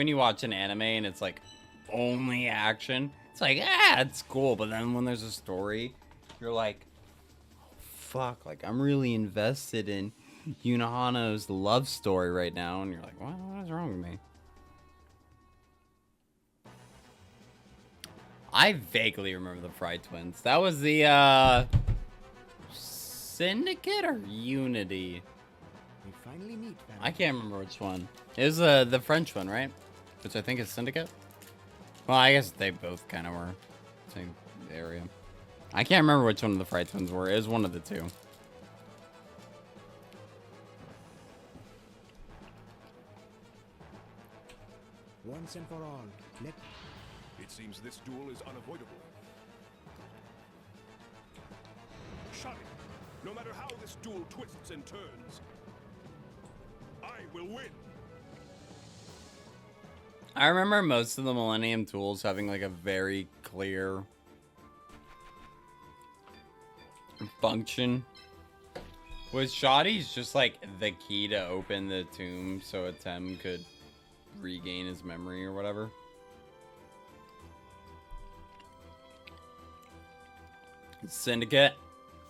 when you watch an anime and it's like only action. It's like, it's cool. But then when there's a story, you're like, oh, fuck, like I'm really invested in Yunahano's love story right now. And you're like, what is wrong with me? I vaguely remember the Fry Twins. That was the Syndicate or Unity? We finally meet, family. I can't remember which one. It was the French one, right? Which I think is Syndicate. Well, I guess they both kind of were same area. I can't remember which one of the Fry Twins were. It was one of the two. Once and for all, let... It seems this duel is unavoidable. Shut it! No matter how this duel twists and turns, I will win! I remember most of the Millennium tools having like a very clear function. Was Shoddy's just like the key to open the tomb so Atem could regain his memory or whatever? Syndicate?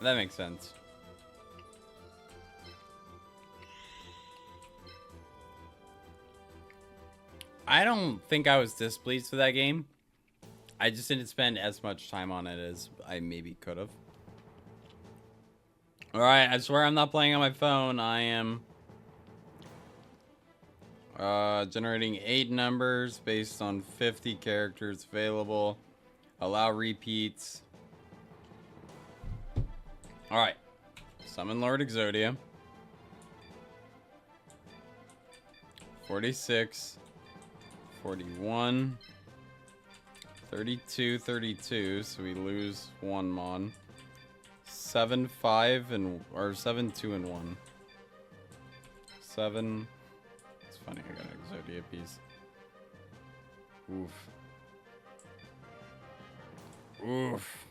That makes sense. I don't think I was displeased with that game. I just didn't spend as much time on it as I maybe could have. Alright, I swear I'm not playing on my phone. I am generating 8 numbers based on 50 characters available. Allow repeats. Alright. Summon Lord Exodia. 46. 41. 32, 32, so we lose 1 mon. 7, 5, or 7, 2, and 1. 7. It's funny, I got an Exodia piece. Oof. Oof.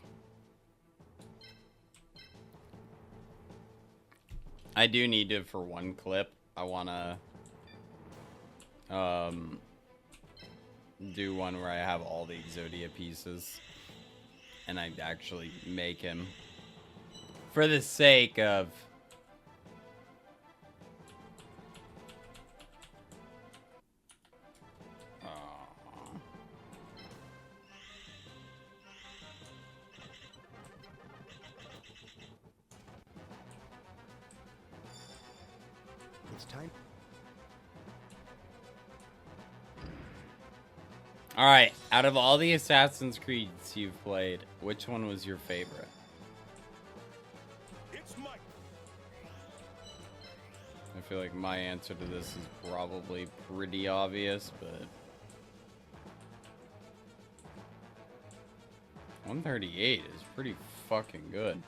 I do need to, for one clip, I wanna do one where I have all the Exodia pieces and I actually make him for the sake of It's time. Alright, out of all the Assassin's Creeds you've played, which one was your favorite? It's Mike. I feel like my answer to this is probably pretty obvious, but 138 is pretty fucking good.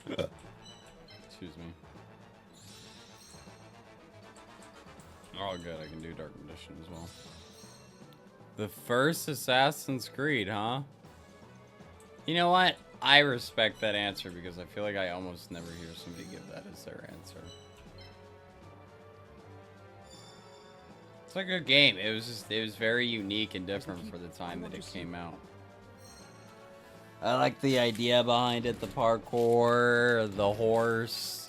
Excuse me. Oh good, I can do Dark Condition as well. The first Assassin's Creed, huh? You know what? I respect that answer because I feel like I almost never hear somebody give that as their answer. It's a good game. It was very unique and different for the time that it came out. I like the idea behind it, the parkour, the horse.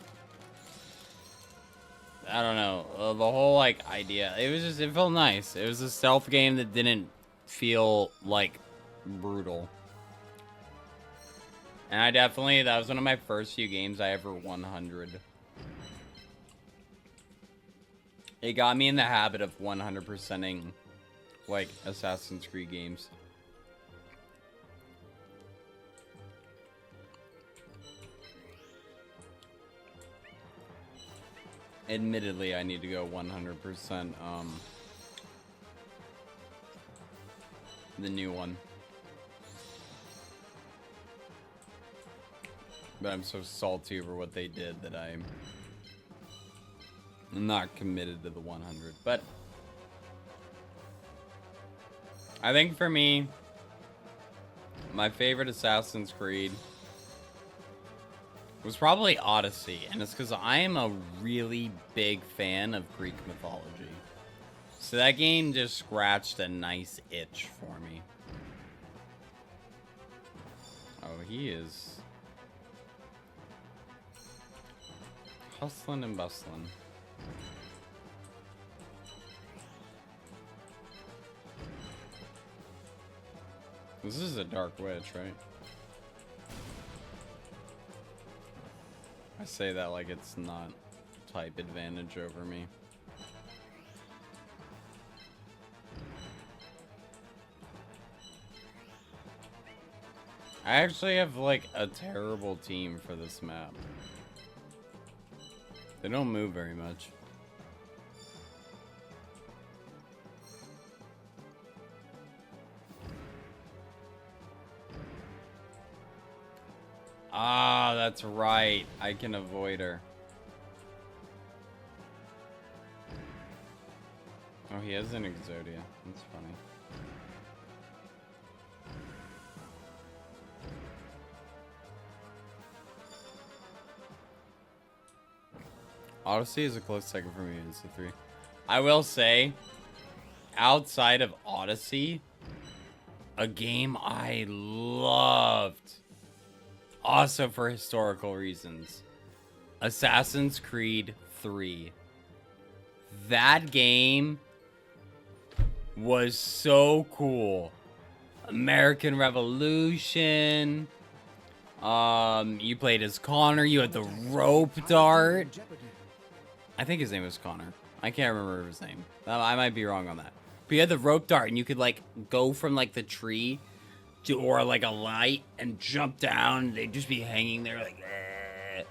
I don't know, the whole like idea. It felt nice. It was a stealth game that didn't feel like brutal. And that was one of my first few games I ever 100. It got me in the habit of 100%ing like Assassin's Creed games. Admittedly, I need to go 100% the new one. But I'm so salty over what they did that I'm not committed to the 100. But I think for me, my favorite Assassin's Creed was probably Odyssey, and it's because I am a really big fan of Greek mythology. So that game just scratched a nice itch for me. Oh, he is hustling and bustling. This is a dark witch, right? I say that like it's not type advantage over me. I actually have like a terrible team for this map. They don't move very much. Ah, that's right. I can avoid her. Oh, he has an Exodia. That's funny. Odyssey is a close second for me. It's a 3. I will say, outside of Odyssey, a game I loved, also for historical reasons, Assassin's Creed 3. That game was so cool. American Revolution. You played as Connor. You had the rope dart. I think his name was Connor. I can't remember his name. I might be wrong on that. But you had the rope dart, and you could like go from like the tree to or like a light and jump down. They'd just be hanging there like. Eh.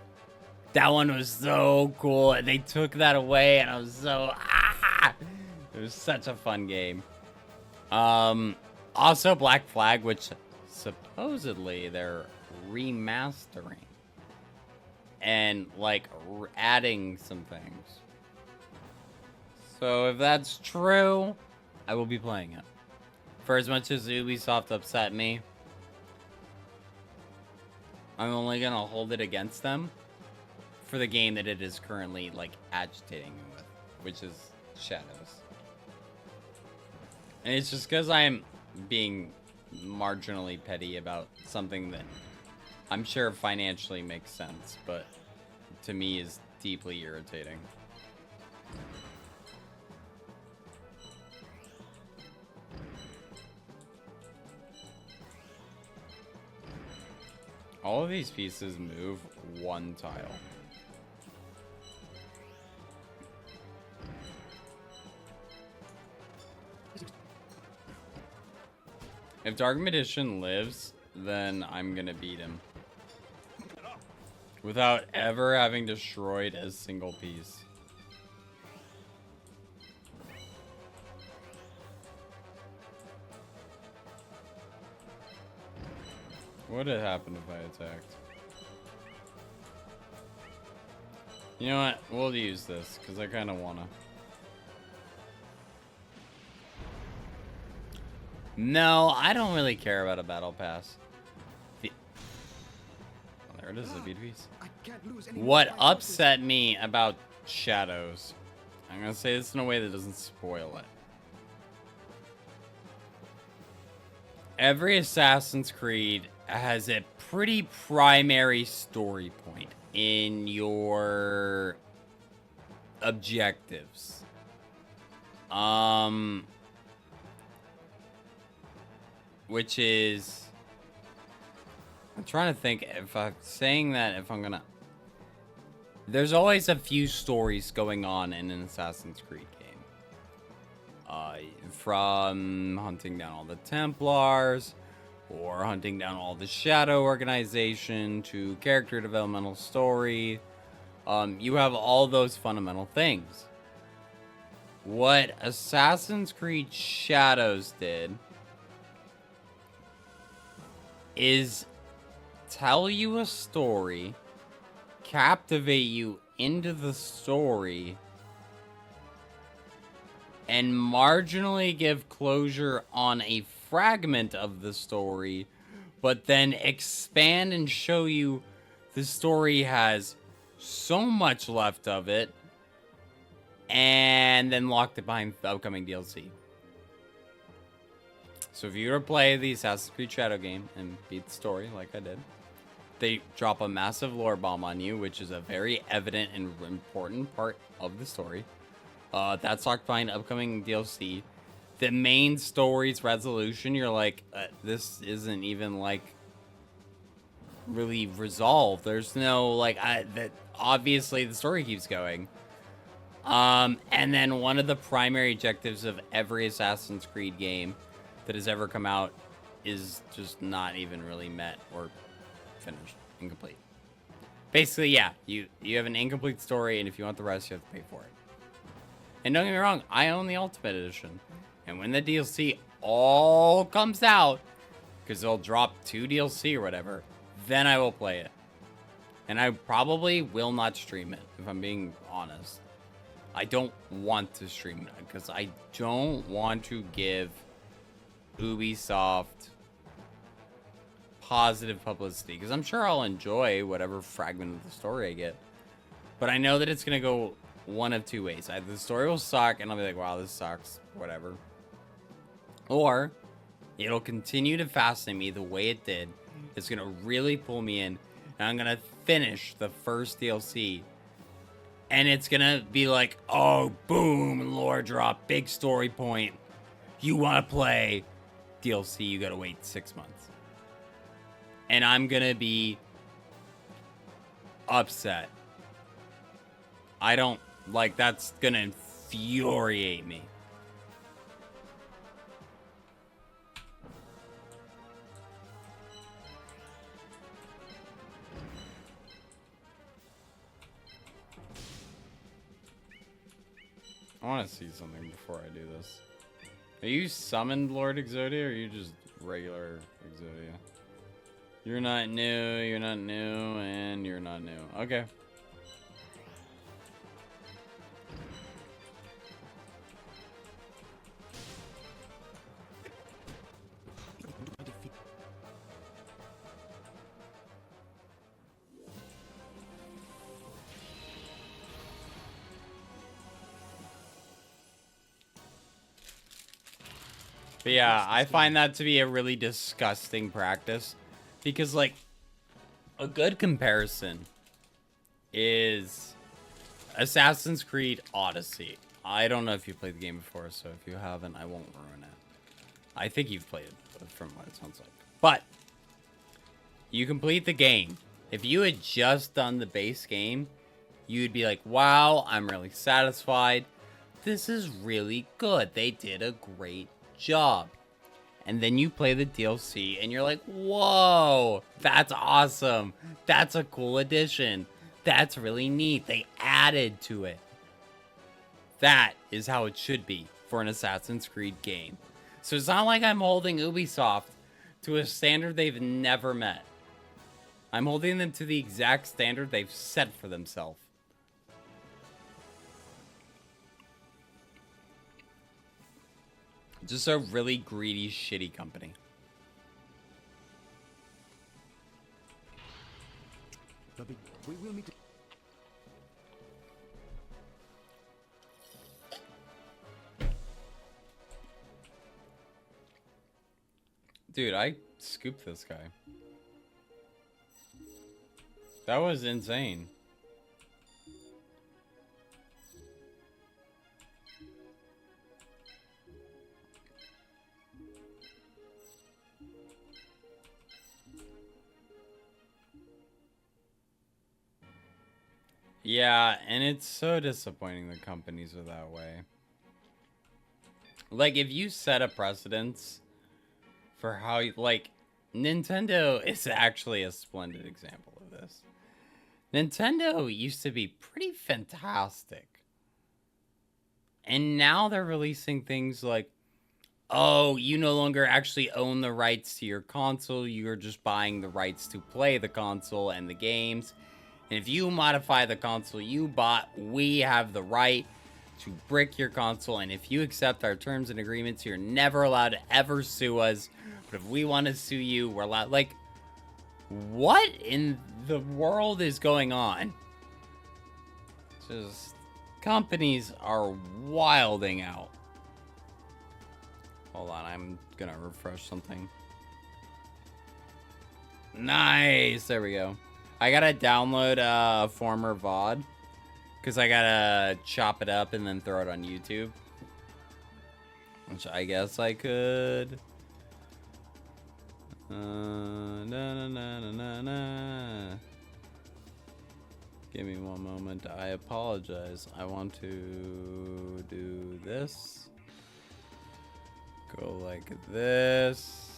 That one was so cool, and they took that away, and I was so It was such a fun game. Also Black Flag, which supposedly they're remastering and like adding some things. So if that's true, I will be playing it. For as much as Ubisoft upset me, I'm only gonna hold it against them for the game that it is currently like agitating me with, which is Shadows. And it's just because I'm being marginally petty about something that I'm sure financially makes sense, but to me is deeply irritating. All of these pieces move one tile. If Dark Magician lives, then I'm gonna beat him. Without ever having destroyed a single piece. What would have happened if I attacked? You know what? We'll use this, because I kind of want to. No, I don't really care about a battle pass. Oh, there it is, a beat piece. What upset me about Shadows, I'm going to say this in a way that doesn't spoil it. Every Assassin's Creed has a pretty primary story point in your objectives. Which is, I'm trying to think if I'm saying that, if I'm gonna, there's always a few stories going on in an Assassin's Creed game. From hunting down all the Templars, or hunting down all the Shadow Organization, to character developmental story. You have all those fundamental things. What Assassin's Creed Shadows did is tell you a story, captivate you into the story, and marginally give closure on a fragment of the story, but then expand and show you the story has so much left of it and then locked it behind the upcoming DLC. So if you were to play the Assassin's Creed Shadow game and beat the story like I did, they drop a massive lore bomb on you, which is a very evident and important part of the story. That's locked behind upcoming DLC. The main story's resolution, you're like, this isn't even like really resolved. There's no like, that obviously the story keeps going. And then one of the primary objectives of every Assassin's Creed game that has ever come out is just not even really met or finished, incomplete. Basically, yeah, you have an incomplete story, and if you want the rest, you have to pay for it. And don't get me wrong, I own the Ultimate Edition, and when the DLC all comes out, because they'll drop 2 DLC or whatever, then I will play it. And I probably will not stream it, if I'm being honest. I don't want to stream it, because I don't want to give Ubisoft positive publicity, because I'm sure I'll enjoy whatever fragment of the story I get, but I know that it's gonna go one of 2 ways. Either the story will suck and I'll be like, wow, this sucks, whatever, or it'll continue to fascinate me the way it did. It's gonna really pull me in, and I'm gonna finish the first DLC, and it's gonna be like, oh, boom, lore drop, big story point, you want to play DLC, you gotta wait 6 months. And I'm gonna be upset. I don't like, that's gonna infuriate me. I want to see something before I do this. Are you summoned Lord Exodia, or are you just regular Exodia? You're not new, and you're not new. Okay. But yeah, I find that to be a really disgusting practice, because like a good comparison is Assassin's Creed Odyssey. I don't know if you played the game before, so if you haven't, I won't ruin it. I think you've played it from what it sounds like. But you complete the game. If you had just done the base game, you'd be like, wow, I'm really satisfied. This is really good. They did a great job. And then you play the DLC and you're like, whoa, that's awesome. That's a cool addition. That's really neat. They added to it. That is how it should be for an Assassin's Creed game. So it's not like I'm holding Ubisoft to a standard they've never met. I'm holding them to the exact standard they've set for themselves. Just a really greedy, shitty company. We will meet. Dude, I scooped this guy. That was insane. Yeah, and it's so disappointing that companies are that way. Like, if you set a precedence for how you, like, Nintendo is actually a splendid example of this. Nintendo used to be pretty fantastic. And now they're releasing things like, oh, you no longer actually own the rights to your console. You're just buying the rights to play the console and the games. And if you modify the console you bought, we have the right to brick your console. And if you accept our terms and agreements, you're never allowed to ever sue us. But if we want to sue you, we're allowed. Like, what in the world is going on? Just Companies are wilding out. Hold on, I'm gonna refresh something. Nice, there we go. I gotta download former VOD because I gotta chop it up and then throw it on YouTube, which I guess I could. Na, na, na, na, na, na. Give me one moment. I apologize. I want to do this. Go like this.